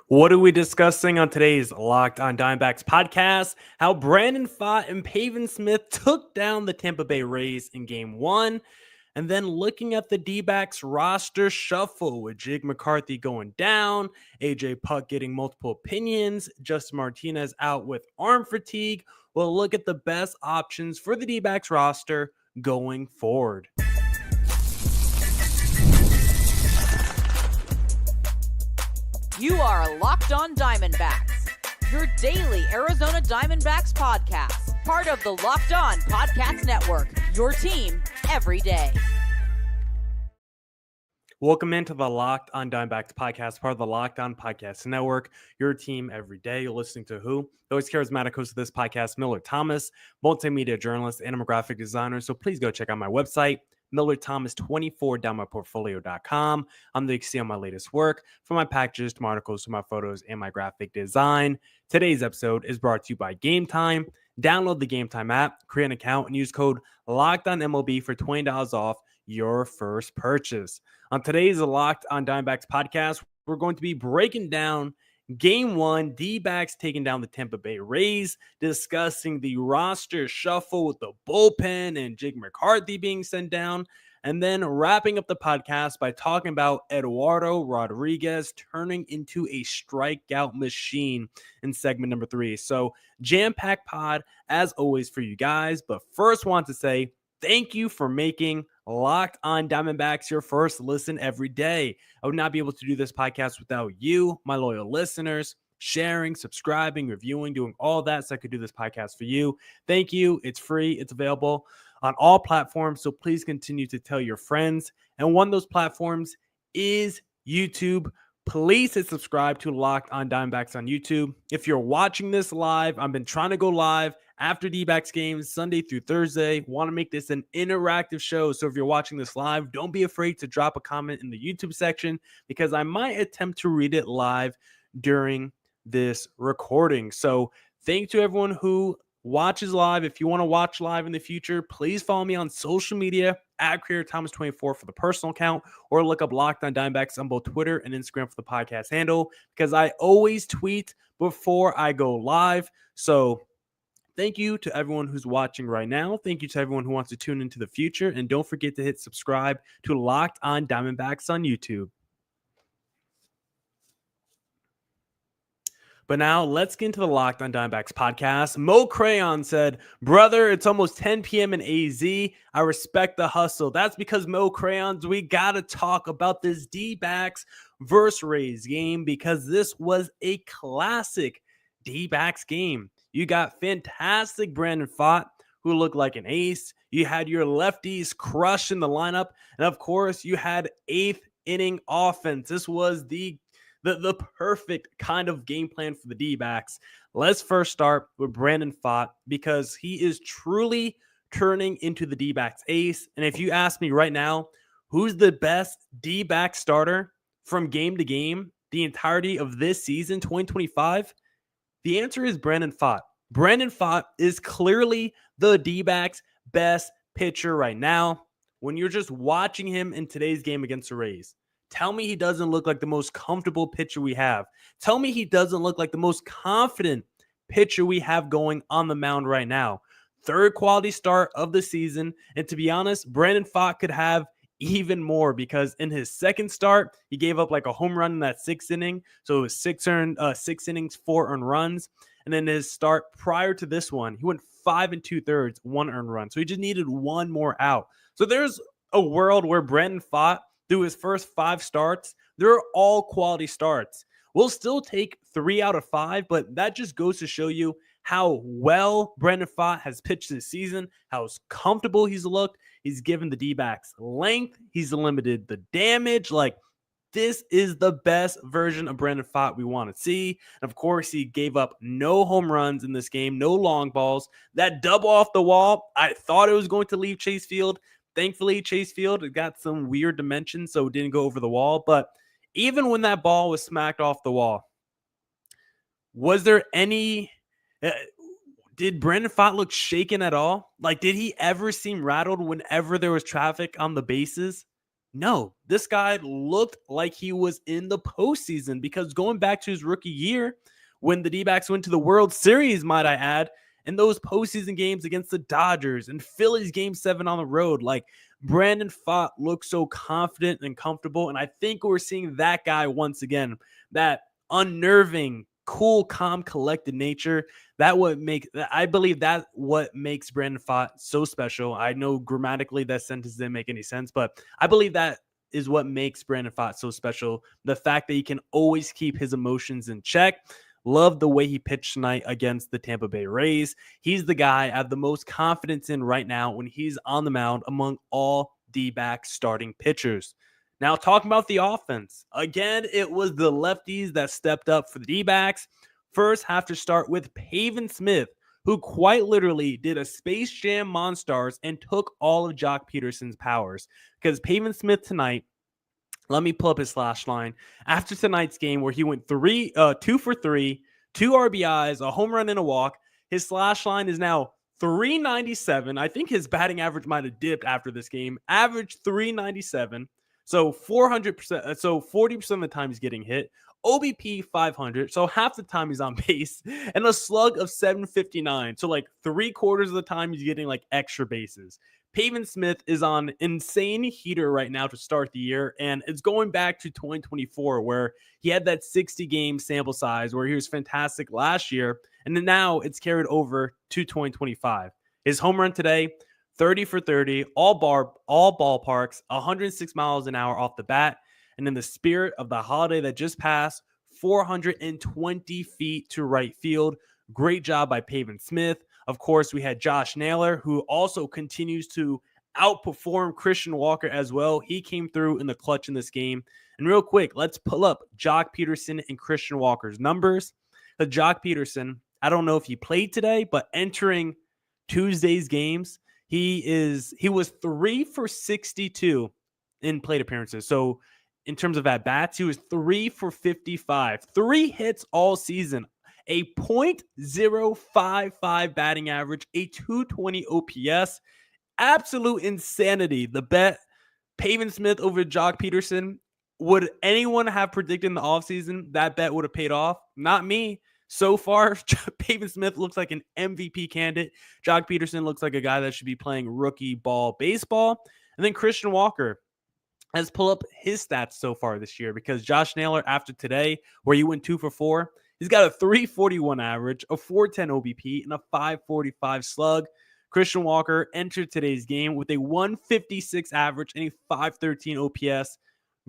What are we discussing on today's Locked on Diamondbacks podcast? How Brandon Pfaadt and Pavin Smith took down the Tampa Bay Rays in Game 1. And then looking at the D-backs roster shuffle with Jake McCarthy going down, AJ Puck getting multiple opinions, Justin Martinez out with arm fatigue. We'll look at the best options for the D-backs roster going forward. You are Locked on Diamondbacks, your daily Arizona Diamondbacks podcast, part of the Locked on Podcast Network, your team every day. Welcome into the Locked on Diamondbacks podcast, part of the Locked on Podcast Network, your team every day. You're listening to who? The always charismatic host of this podcast, Millard Thomas, multimedia journalist and a graphic designer. So please go check out my website, MillardThomas24downmyportfolio.com. I'm the see on my latest work, from my packages to my articles to my photos and my graphic design. Today's episode is brought to you by Game Time. Download the Game Time app, create an account, and use code LOCKEDONMLB for $20 off your first purchase. On today's Locked on Diamondbacks podcast, we're going to be breaking down Game 1, D-backs taking down the Tampa Bay Rays, discussing the roster shuffle with the bullpen and Jake McCarthy being sent down, and then wrapping up the podcast by talking about Eduardo Rodriguez turning into a strikeout machine in segment number 3. So jam-packed pod as always for you guys, but first want to say thank you for making Locked on Diamondbacks your first listen every day. I would not be able to do this podcast without you, my loyal listeners, sharing, subscribing, reviewing, doing all that so I could do this podcast for you. Thank you. It's free. It's available on all platforms, so please continue to tell your friends. And one of those platforms is YouTube. Please hit subscribe to Locked on Diamondbacks on YouTube. If you're watching this live, I've been trying to go live after D-backs games, Sunday through Thursday. Want to make this an interactive show. So if you're watching this live, don't be afraid to drop a comment in the YouTube section because I might attempt to read it live during this recording. So thank you to everyone who watches live. If you want to watch live in the future, please follow me on social media at CreatorThomas24 for the personal account, or look up Locked on Diamondbacks on both Twitter and Instagram for the podcast handle, because I always tweet before I go live. So thank you to everyone who's watching right now. Thank you to everyone who wants to tune into the future. And don't forget to hit subscribe to Locked on Diamondbacks on YouTube. But now let's get into the Locked on Diamondbacks podcast. Mo Crayon said, "Brother, it's almost 10 p.m. in AZ. I respect the hustle." That's because Mo Crayons, we got to talk about this D-backs versus Rays game because this was a classic D-backs game. You got fantastic Brandon Pfaadt, who looked like an ace. You had your lefties crushing the lineup. And of course, you had eighth inning offense. This was the perfect kind of game plan for the D-backs. Let's first start with Brandon Pfaadt because he is truly turning into the D-backs ace. And if you ask me right now, who's the best D-back starter from game to game the entirety of this season, 2025? The answer is Brandon Pfaadt. Brandon Pfaadt is clearly the D-backs' best pitcher right now. When you're just watching him in today's game against the Rays, tell me he doesn't look like the most comfortable pitcher we have. Tell me he doesn't look like the most confident pitcher we have going on the mound right now. Third quality start of the season. And to be honest, Brandon Pfaadt could have even more because in his second start, he gave up like a home run in that sixth inning. So it was six innings, 4 earned runs. And then his start prior to this one, he went 5 2/3, 1 earned run. So he just needed one more out. So there's a world where Brandon Pfaadt, through his first 5 starts, they're all quality starts. We'll still take 3 out of 5, but that just goes to show you how well Brandon Pfaadt has pitched this season, how comfortable he's looked. He's given the D-backs length. He's limited the damage. Like, this is the best version of Brandon Pfaadt we want to see. And of course, he gave up no home runs in this game, no long balls. That double off the wall, I thought it was going to leave Chase Field. Thankfully, Chase Field got some weird dimensions, so it didn't go over the wall. But even when that ball was smacked off the wall, was there any did Brandon Pfaadt look shaken at all? Like, did he ever seem rattled whenever there was traffic on the bases? No, this guy looked like he was in the postseason, because going back to his rookie year when the D-backs went to the World Series, might I add, in those postseason games against the Dodgers and Phillies game 7 on the road, like Brandon Pfaadt looked so confident and comfortable. And I think we're seeing that guy once again, that unnerving, cool, calm, collected nature. I believe that what makes Brandon Pfaadt so special. I know grammatically that sentence didn't make any sense, but I believe that is what makes Brandon Pfaadt so special. The fact that he can always keep his emotions in check. Love the way he pitched tonight against the Tampa Bay Rays. He's the guy I have the most confidence in right now when he's on the mound among all D-back starting pitchers. Now, talking about the offense, again, it was the lefties that stepped up for the D-backs. First, have to start with Pavin Smith, who quite literally did a Space Jam Monstars and took all of Jock Peterson's powers. Because Pavin Smith tonight, let me pull up his slash line. After tonight's game where he went 2 for 3, 2 RBIs, a home run and a walk, his slash line is now 397. I think his batting average might have dipped after this game. Average 397. So 400%. So 40% of the time he's getting hit. OBP 500. So half the time he's on base, and a slug of 759. So like 3/4 of the time he's getting like extra bases. Pavin Smith is on insane heater right now to start the year, and it's going back to 2024 where he had that 60-game sample size where he was fantastic last year, and then now it's carried over to 2025. His home run today, 30 for 30, all ballparks, 106 miles an hour off the bat, and in the spirit of the holiday that just passed, 420 feet to right field. Great job by Pavin Smith. Of course, we had Josh Naylor, who also continues to outperform Christian Walker as well. He came through in the clutch in this game. And real quick, let's pull up Jock Peterson and Christian Walker's numbers. Jock Peterson, I don't know if he played today, but entering Tuesday's games, he was 3 for 62 in plate appearances. So in terms of at-bats, he was 3 for 55. 3 hits all season. A .055 batting average, a 220 OPS. Absolute insanity. The bet, Pavin Smith over Jock Peterson. Would anyone have predicted in the offseason that bet would have paid off? Not me. So far, Pavin Smith looks like an MVP candidate. Jock Peterson looks like a guy that should be playing rookie ball baseball. And then Christian Walker. Let's pull up his stats so far this year, because Josh Naylor, after today, where he went 2 for 4, he's got a 341 average, a 410 OBP, and a 545 slug. Christian Walker entered today's game with a 156 average and a 513 OPS.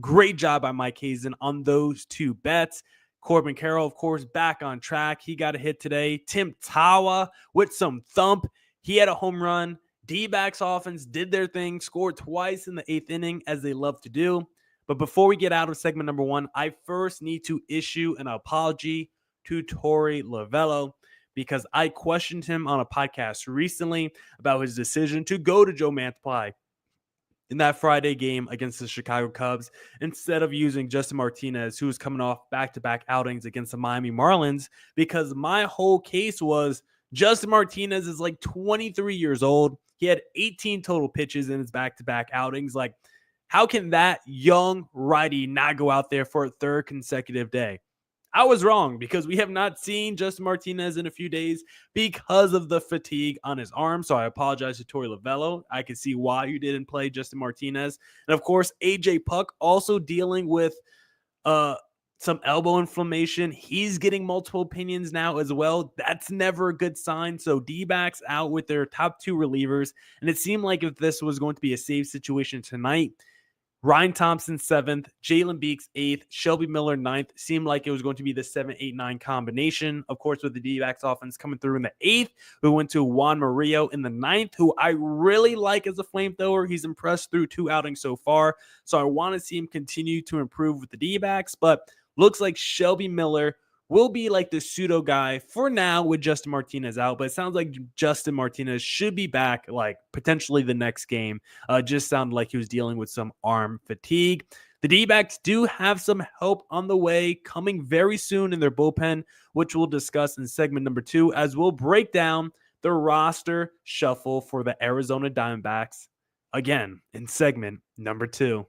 Great job by Mike Hazen on those two bets. Corbin Carroll, of course, back on track. He got a hit today. Tim Tawa with some thump. He had a home run. D-backs offense did their thing, scored twice in the 8th inning, as they love to do. But before we get out of segment number 1, I first need to issue an apology to Torey Lovullo, because I questioned him on a podcast recently about his decision to go to Joe Mantiply in that Friday game against the Chicago Cubs instead of using Justin Martinez, who was coming off back-to-back outings against the Miami Marlins, because my whole case was Justin Martinez is like 23 years old. He had 18 total pitches in his back-to-back outings. Like, how can that young righty not go out there for a third consecutive day? I was wrong, because we have not seen Justin Martinez in a few days because of the fatigue on his arm. So I apologize to Torey Lovullo. I can see why you didn't play Justin Martinez. And of course, AJ Puk also dealing with some elbow inflammation. He's getting multiple opinions now as well. That's never a good sign. So D-backs out with their top 2 relievers. And it seemed like if this was going to be a save situation tonight, Ryan Thompson 7th, Jalen Beeks 8th, Shelby Miller 9th. Seemed like it was going to be the 7-8-9 combination. Of course, with the D-backs offense coming through in the 8th, we went to Juan Murillo in the 9th, who I really like as a flamethrower. He's impressed through 2 outings so far. So I want to see him continue to improve with the D-backs, but looks like Shelby Miller will be like the pseudo guy for now with Justin Martinez out, but it sounds like Justin Martinez should be back like potentially the next game. Just sounded like he was dealing with some arm fatigue. The D-backs do have some help on the way coming very soon in their bullpen, which we'll discuss in segment number 2, as we'll break down the roster shuffle for the Arizona Diamondbacks again in segment number 2.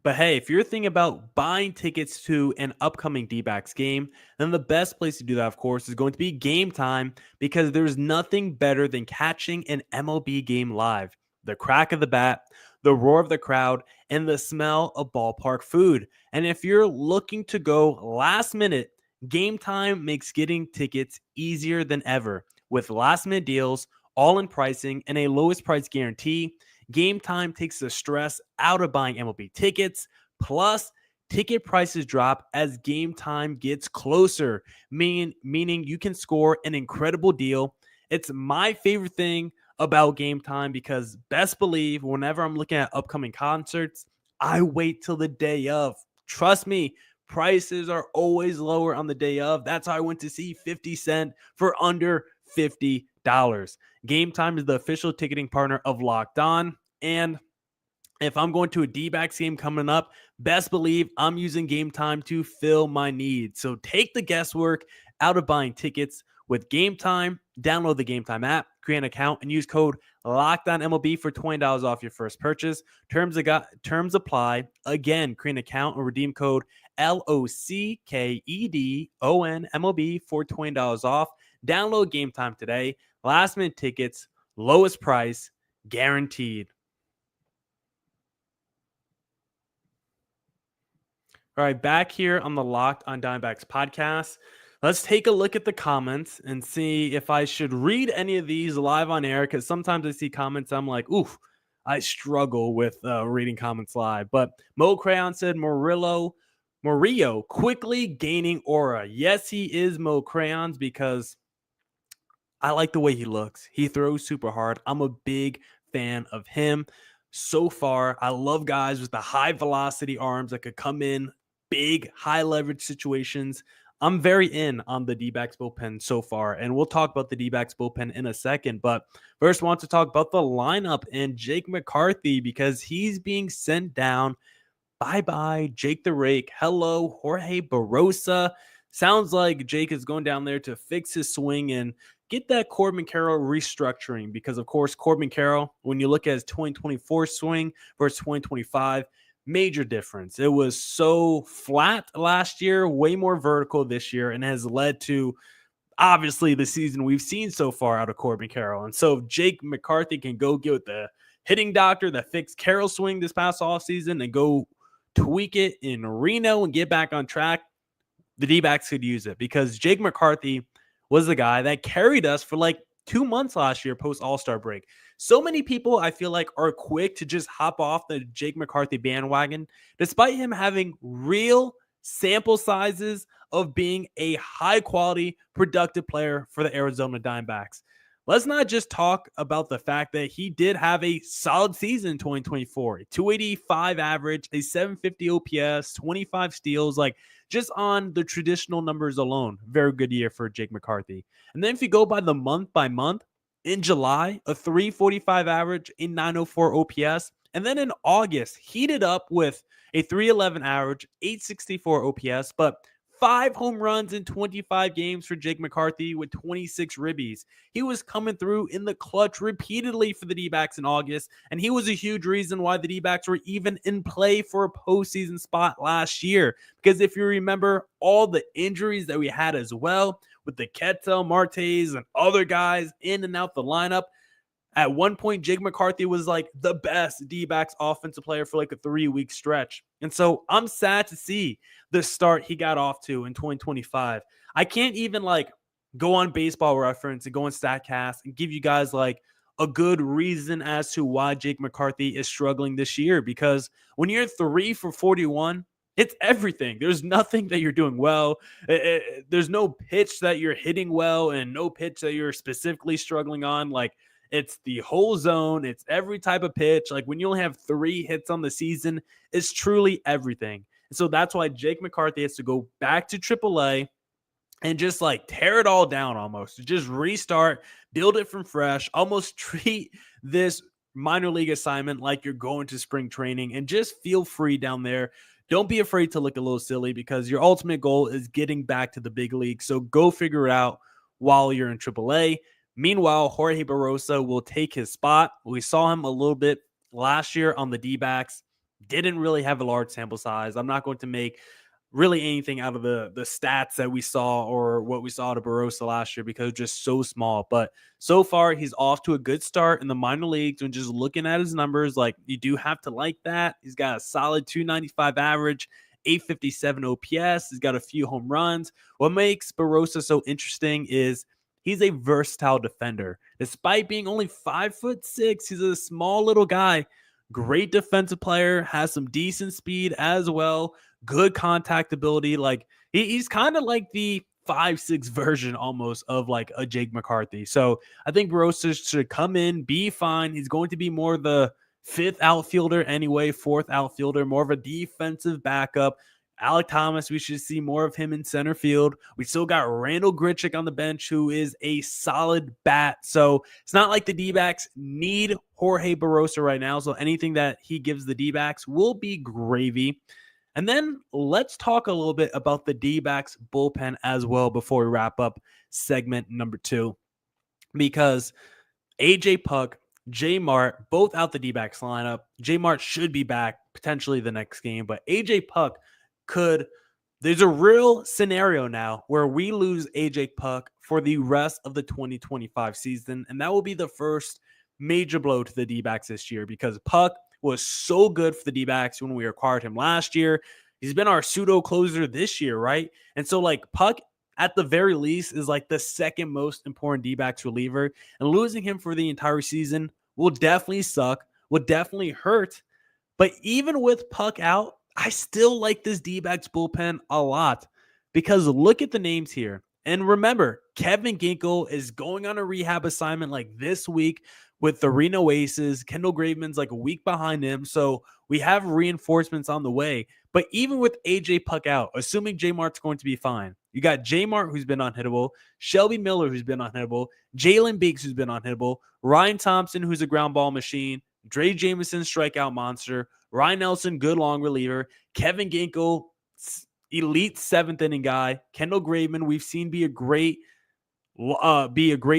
But hey, if you're thinking about buying tickets to an upcoming D-backs game, then the best place to do that, of course, is going to be Game Time, because there's nothing better than catching an MLB game live. The crack of the bat, the roar of the crowd, and the smell of ballpark food. And if you're looking to go last minute, Game Time makes getting tickets easier than ever. With last minute deals, all in pricing, and a lowest price guarantee, Game Time takes the stress out of buying MLB tickets. Plus, ticket prices drop as game time gets closer, meaning you can score an incredible deal. It's my favorite thing about Game Time, because best believe whenever I'm looking at upcoming concerts, I wait till the day of. Trust me, prices are always lower on the day of. That's how I went to see 50 Cent for under $50. Game Time is the official ticketing partner of Locked On. And if I'm going to a D-backs game coming up, best believe I'm using Game Time to fill my needs. So take the guesswork out of buying tickets with Game Time. Download the Game Time app, create an account, and use code LOCKEDONMLB for $20 off your first purchase. Terms apply. Again, create an account and redeem code LOCKEDONMLB for $20 off. Download Game Time today. Last minute tickets, lowest price, guaranteed. All right, back here on the Locked on Diamondbacks podcast. Let's take a look at the comments and see if I should read any of these live on air, because sometimes I see comments, I'm like, oof, I struggle with reading comments live. But Mo Crayon said Murillo quickly gaining aura. Yes, he is Mo Crayons, because I like the way he looks. He throws super hard. I'm a big fan of him. So far, I love guys with the high velocity arms that could come in big, high leverage situations. I'm very in on the D-backs bullpen so far, and we'll talk about the D-backs bullpen in a second. But first, I want to talk about the lineup and Jake McCarthy, because he's being sent down. Bye-bye, Jake the Rake. Hello, Jorge Barosa. Sounds like Jake is going down there to fix his swing and get that Corbin Carroll restructuring, because, of course, Corbin Carroll, when you look at his 2024 swing versus 2025, major difference. It was so flat last year, way more vertical this year, and has led to, obviously, the season we've seen so far out of Corbin Carroll. And so if Jake McCarthy can go get with the hitting doctor that fixed Carroll's swing this past offseason and go tweak it in Reno and get back on track, the D-backs could use it, because Jake McCarthy was the guy that carried us for like 2 months last year post All-Star break. So many people, I feel like, are quick to just hop off the Jake McCarthy bandwagon, despite him having real sample sizes of being a high-quality, productive player for the Arizona Diamondbacks. Let's not just talk about the fact that he did have a solid season in 2024, a 285 average, a 750 OPS, 25 steals, like just on the traditional numbers alone. Very good year for Jake McCarthy. And then if you go by the month by month, in July, a 345 average, a 904 OPS. And then in August, heated up with a 311 average, 864 OPS, but 5 home runs in 25 games for Jake McCarthy with 26 ribbies. He was coming through in the clutch repeatedly for the D-backs in August, and he was a huge reason why the D-backs were even in play for a postseason spot last year. Because if you remember all the injuries that we had as well, with the Ketel Martes and other guys in and out the lineup, at one point, Jake McCarthy was like the best D-backs offensive player for like a 3-week stretch. And so I'm sad to see the start he got off to in 2025. I can't even like go on Baseball Reference and go on StatCast and give you guys like a good reason as to why Jake McCarthy is struggling this year, because when you're 3 for 41, it's everything. There's nothing that you're doing well. There's no pitch that you're hitting well and no pitch that you're specifically struggling on. Like, it's the whole zone. It's every type of pitch. Like, when you only have 3 hits on the season, it's truly everything. And so that's why Jake McCarthy has to go back to AAA and just like tear it all down almost. Just restart, build it from fresh, almost treat this minor league assignment like you're going to spring training, and just feel free down there. Don't be afraid to look a little silly, because your ultimate goal is getting back to the big league. So go figure it out while you're in AAA. Meanwhile, Jorge Barosa will take his spot. We saw him a little bit last year on the D-backs. didn't really have a large sample size. I'm not going to make really anything out of the stats that we saw or what we saw to Barossa last year because it's just so small. But so far, he's off to a good start in the minor leagues. And just looking at his numbers, like you do have to like that. He's got a solid 295 average, 857 OPS. He's got a few home runs. What makes Barossa so interesting is he's a versatile defender. Despite being only 5'6", he's a small little guy. Great defensive player, has some decent speed as well, good contact ability. Like he's kind of like the 5'6" version almost of like a Jake McCarthy. So I think Barossa should come in, be fine. He's going to be more the fifth outfielder anyway, fourth outfielder, more of a defensive backup. Alec Thomas, we should see more of him in center field. We still got Randall Grichuk on the bench, who is a solid bat. So it's not like the D-backs need Jorge Barossa right now. So anything that he gives the D-backs will be gravy. And then let's talk a little bit about the D-backs bullpen as well before we wrap up segment number 2. Because AJ Puk, J Mart, both out the D-backs lineup. J Mart should be back potentially the next game, but AJ Puk there's a real scenario now where we lose AJ Puk for the rest of the 2025 season, and that will be the first major blow to the D-backs this year because Puk was so good for the D-backs when we acquired him last year. He's been our pseudo closer this year, right? And so like Puk at the very least is like the second most important D-backs reliever, and losing him for the entire season will definitely suck, will definitely hurt. But even with Puk out, I still like this D-backs bullpen a lot because look at the names here. And remember, Kevin Ginkel is going on a rehab assignment like this week with the Reno Aces. Kendall Graveman's like a week behind him. So we have reinforcements on the way. But even with AJ Puk out, assuming J Mart's going to be fine, you got J Mart, who's been unhittable, Shelby Miller, who's been unhittable, Jalen Beeks, who's been unhittable, Ryan Thompson, who's a ground ball machine, Dre Jameson, strikeout monster, Ryan Nelson, good long reliever, Kevin Ginkel, elite seventh inning guy, Kendall Graveman, we've seen be a great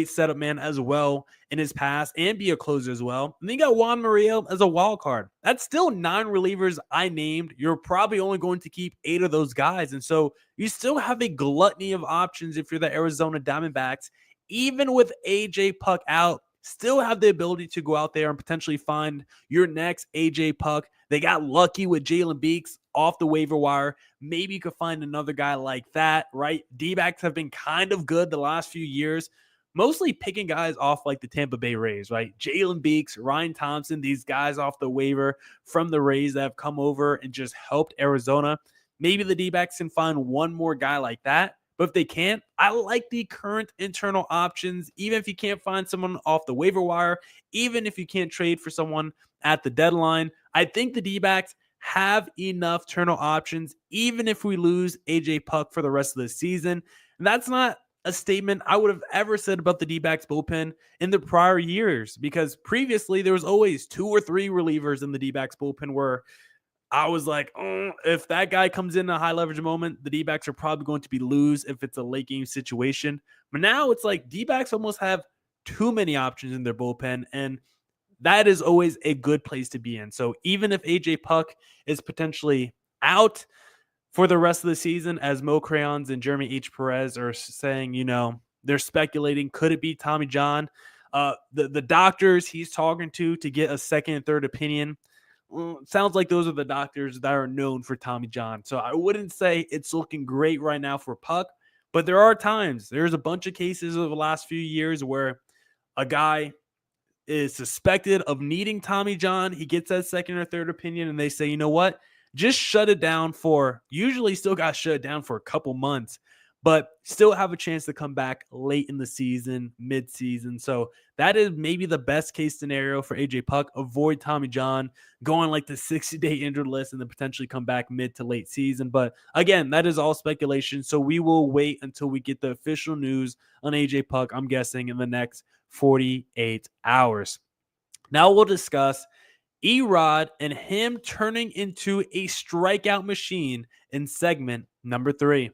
setup man as well in his past and be a closer as well. And then you got Juan Murillo as a wild card. That's still 9 relievers I named. You're probably only going to keep 8 of those guys. And so you still have a gluttony of options if you're the Arizona Diamondbacks. Even with AJ Puk out, still have the ability to go out there and potentially find your next AJ Puk. They got lucky with Jalen Beeks off the waiver wire. Maybe you could find another guy like that, right? D-backs have been kind of good the last few years, mostly picking guys off like the Tampa Bay Rays, right? Jalen Beeks, Ryan Thompson, these guys off the waiver from the Rays that have come over and just helped Arizona. Maybe the D-backs can find one more guy like that. But if they can't, I like the current internal options, even if you can't find someone off the waiver wire, even if you can't trade for someone at the deadline. I think the D-backs have enough internal options, even if we lose AJ Puk for the rest of the season. And that's not a statement I would have ever said about the D-backs bullpen in the prior years, because previously there was always 2 or 3 relievers in the D-backs bullpen where I was like, if that guy comes in a high leverage moment, the D-backs are probably going to be lose if it's a late game situation. But now it's like D-backs almost have too many options in their bullpen, and that is always a good place to be in. So even if AJ Puk is potentially out for the rest of the season, as Mo Crayons and Jeremy H. Perez are saying, they're speculating, could it be Tommy John? The doctors he's talking to get a second and third opinion, sounds like those are the doctors that are known for Tommy John. So I wouldn't say it's looking great right now for Puk, but there are times, there's a bunch of cases over the last few years where a guy is suspected of needing Tommy John. He gets that second or third opinion and they say, you know what, just shut it down usually still got shut down for a couple months, but still have a chance to come back late in the season, mid-season. So that is maybe the best case scenario for AJ Puk. Avoid Tommy John, go on like the 60-day injured list, and then potentially come back mid to late season. But again, that is all speculation. So we will wait until we get the official news on AJ Puk, I'm guessing in the next 48 hours. Now we'll discuss Erod and him turning into a strikeout machine in segment number 3.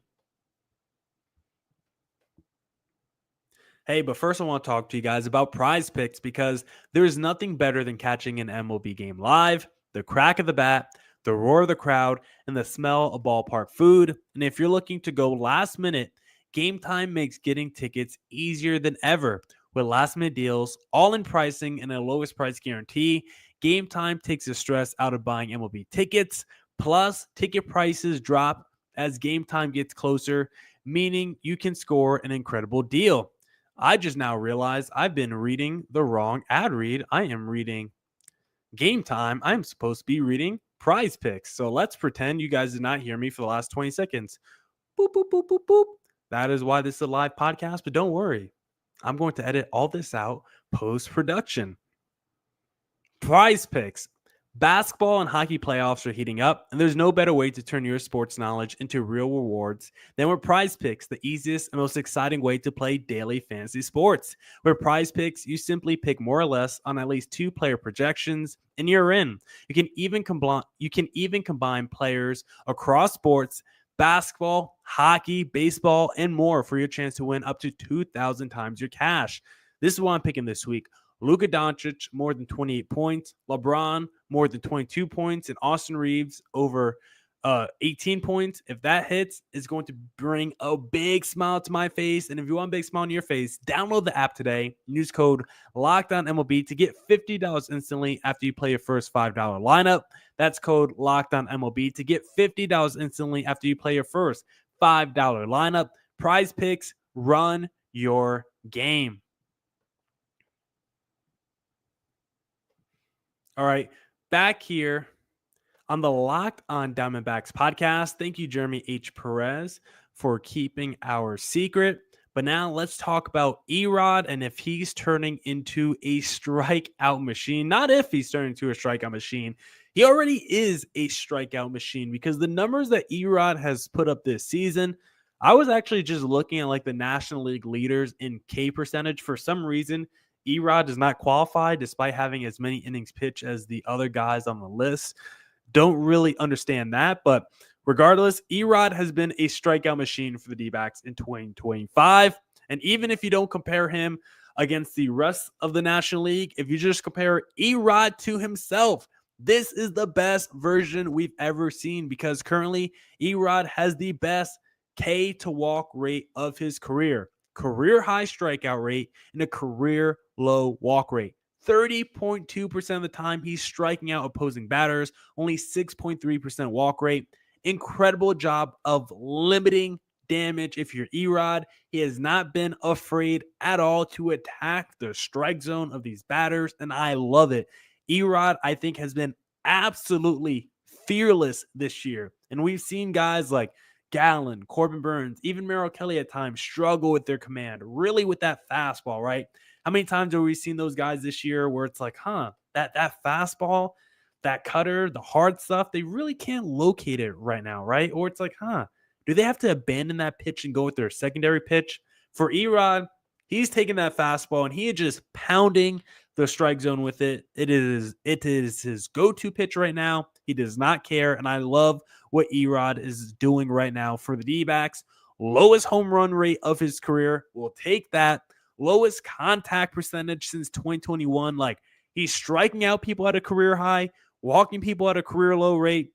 Hey, but first I want to talk to you guys about Prize Picks, because there's nothing better than catching an MLB game live. the crack of the bat, the roar of the crowd, and the smell of ballpark food. And if you're looking to go last minute, Game Time makes getting tickets easier than ever. With last minute deals, all in pricing, and a lowest price guarantee, Game Time takes the stress out of buying MLB tickets. Plus, ticket prices drop as Game Time gets closer, meaning you can score an incredible deal. I just now realized I've been reading the wrong ad read. I am reading Game Time. I'm supposed to be reading Prize Picks. So let's pretend you guys did not hear me for the last 20 seconds. Boop, boop, boop, boop, boop. That is why this is a live podcast, but don't worry. I'm going to edit all this out post-production. Prize Picks. Basketball and hockey playoffs are heating up, and there's no better way to turn your sports knowledge into real rewards than with Prize Picks, the easiest and most exciting way to play daily fantasy sports. With Prize Picks, you simply pick more or less on at least 2 player projections, and you're in. You can even combine players across sports, basketball, hockey, baseball, and more for your chance to win up to 2,000 times your cash. This is what I'm picking this week. Luka Doncic, more than 28 points. LeBron, more than 22 points. And Austin Reeves, over 18 points. If that hits, it's going to bring a big smile to my face. And if you want a big smile on your face, download the app today. Use code LOCKEDONMLB to get $50 instantly after you play your first $5 lineup. That's code LOCKEDONMLB to get $50 instantly after you play your first $5 lineup. Prize Picks, run your game. All right, back here on the Locked On Diamondbacks podcast. Thank you, Jeremy H. Perez, for keeping our secret. But now let's talk about Erod and if he's turning into a strikeout machine. Not if he's turning into a strikeout machine. He already is a strikeout machine because the numbers that Erod has put up this season, I was actually just looking at like the National League leaders in K percentage. For some reason, Erod does not qualify despite having as many innings pitched as the other guys on the list. Don't really understand that, but regardless, Erod has been a strikeout machine for the D-backs in 2025. And even if you don't compare him against the rest of the National League, if you just compare Erod to himself, this is the best version we've ever seen because currently Erod has the best K to walk rate of his career. Career high strikeout rate and a career low walk rate. 30.2% of the time he's striking out opposing batters, only 6.3% walk rate. Incredible job of limiting damage. If you're Erod, he has not been afraid at all to attack the strike zone of these batters, and I love it. Erod, I think, has been absolutely fearless this year, and we've seen guys like Gallen, Corbin Burns, even Merrill Kelly at times struggle with their command, really with that fastball, right? How many times have we seen those guys this year where it's like, that fastball, that cutter, the hard stuff, they really can't locate it right now, right? Or it's like, do they have to abandon that pitch and go with their secondary pitch? For Erod, he's taking that fastball and he is just pounding the strike zone with it. It is his go-to pitch right now. He does not care, and I love what Erod is doing right now for the D-backs. Lowest home run rate of his career. We'll take that. Lowest contact percentage since 2021. Like, he's striking out people at a career high, walking people at a career low rate.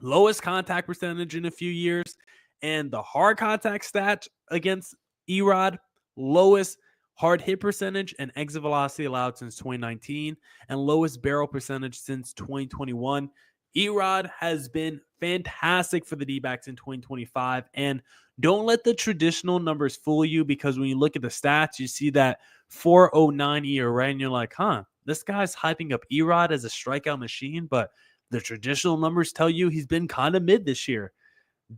Lowest contact percentage in a few years. And the hard contact stat against Erod, lowest hard hit percentage and exit velocity allowed since 2019, and lowest barrel percentage since 2021. Erod has been fantastic for the D-backs in 2025, and don't let the traditional numbers fool you, because when you look at the stats, you see that 4.09 ERA, and you're like, this guy's hyping up Erod as a strikeout machine, but the traditional numbers tell you he's been kind of mid this year.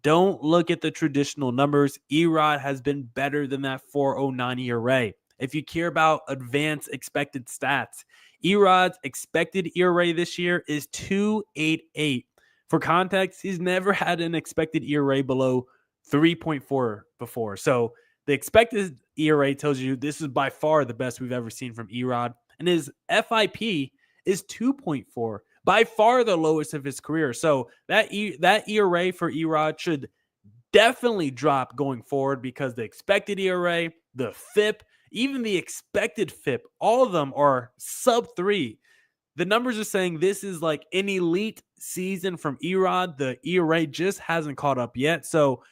Don't look at the traditional numbers. Erod has been better than that 4.09 ERA. If you care about advanced expected stats, Erod's expected ERA this year is 2.88. For context, he's never had an expected ERA below 3.4 before. So the expected ERA tells you this is by far the best we've ever seen from Erod. And his FIP is 2.4, by far the lowest of his career. So that ERA for Erod should definitely drop going forward, because the expected ERA, the FIP, even the expected FIP, all of them are sub 3. the numbers are saying this is like an elite season from Erod. The ERA just hasn't caught up yet. So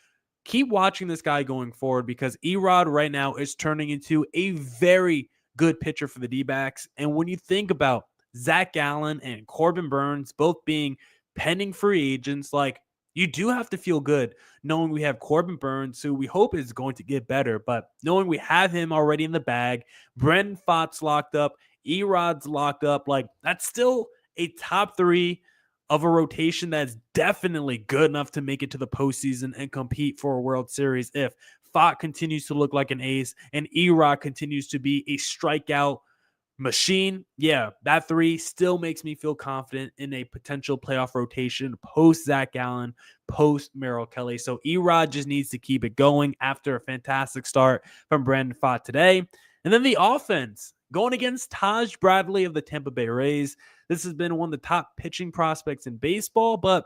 keep watching this guy going forward because Erod right now is turning into a very good pitcher for the D-backs. And when you think about Zach Gallen and Corbin Burns both being pending free agents, like you do have to feel good knowing we have Corbin Burns, who we hope is going to get better, but knowing we have him already in the bag, Brendan Pfaadt's locked up, Erod's locked up, like that's still a top three of a rotation that's definitely good enough to make it to the postseason and compete for a World Series if Pfaadt continues to look like an ace and Erod continues to be a strikeout machine. Yeah, that three still makes me feel confident in a potential playoff rotation post Zach Gallen, post Merrill Kelly. So Erod just needs to keep it going after a fantastic start from Brandon Pfaadt today. And then the offense going against Taj Bradley of the Tampa Bay Rays. This has been one of the top pitching prospects in baseball, but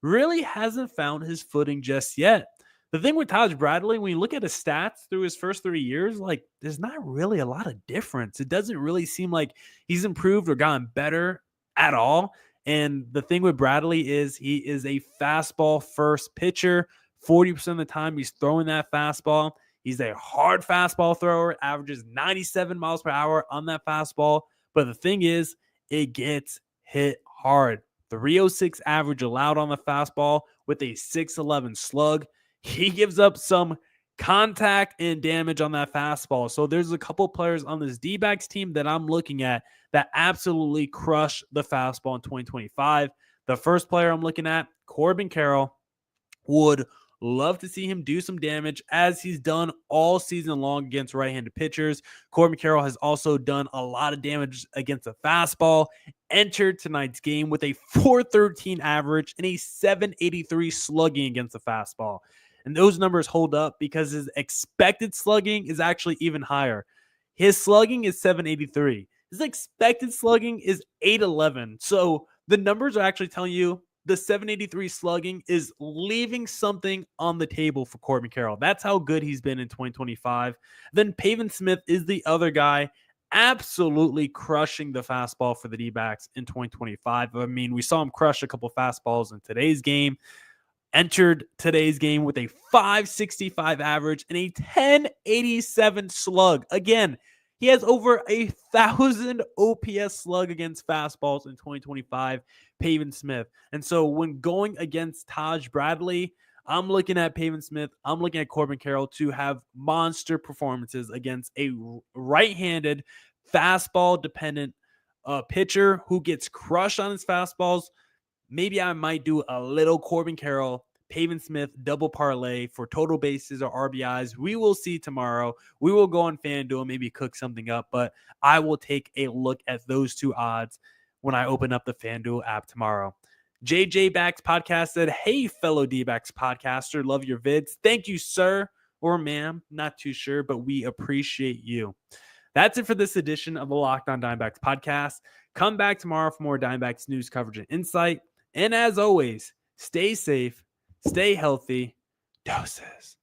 really hasn't found his footing just yet. The thing with Taj Bradley, when you look at his stats through his first 3 years, like there's not really a lot of difference. It doesn't really seem like he's improved or gotten better at all. And the thing with Bradley is he is a fastball first pitcher. 40% of the time he's throwing that fastball. He's a hard fastball thrower, averages 97 miles per hour on that fastball. But the thing is, it gets hit hard. 306 average allowed on the fastball with a 611 slug. He gives up some contact and damage on that fastball. So there's a couple players on this D-backs team that I'm looking at that absolutely crush the fastball in 2025. The first player I'm looking at, Corbin Carroll, would love to see him do some damage as he's done all season long against right-handed pitchers. Corbin Carroll has also done a lot of damage against the fastball. Entered tonight's game with a 413 average and a 783 slugging against the fastball. And those numbers hold up because his expected slugging is actually even higher. His slugging is 783. His expected slugging is 811. So the numbers are actually telling you the 783 slugging is leaving something on the table for Corbin Carroll. That's how good he's been in 2025. Then Pavin Smith is the other guy absolutely crushing the fastball for the D-backs in 2025. I mean, we saw him crush a couple fastballs in today's game. Entered today's game with a 565 average and a 1087 slug. Again, he has over 1,000 OPS slug against fastballs in 2025, Pavin Smith. And so when going against Taj Bradley, I'm looking at Pavin Smith, I'm looking at Corbin Carroll to have monster performances against a right-handed, fastball-dependent pitcher who gets crushed on his fastballs. Maybe I might do a little Corbin Carroll, Pavin Smith double parlay for total bases or RBIs. We will see tomorrow. We will go on FanDuel, maybe cook something up, but I will take a look at those two odds when I open up the FanDuel app tomorrow. JJ Backs Podcast said, hey, fellow D-Backs podcaster, love your vids. Thank you, sir or ma'am. Not too sure, but we appreciate you. That's it for this edition of the Locked On Diamondbacks podcast. Come back tomorrow for more Diamondbacks news coverage and insight. And as always, stay safe, stay healthy. Doses.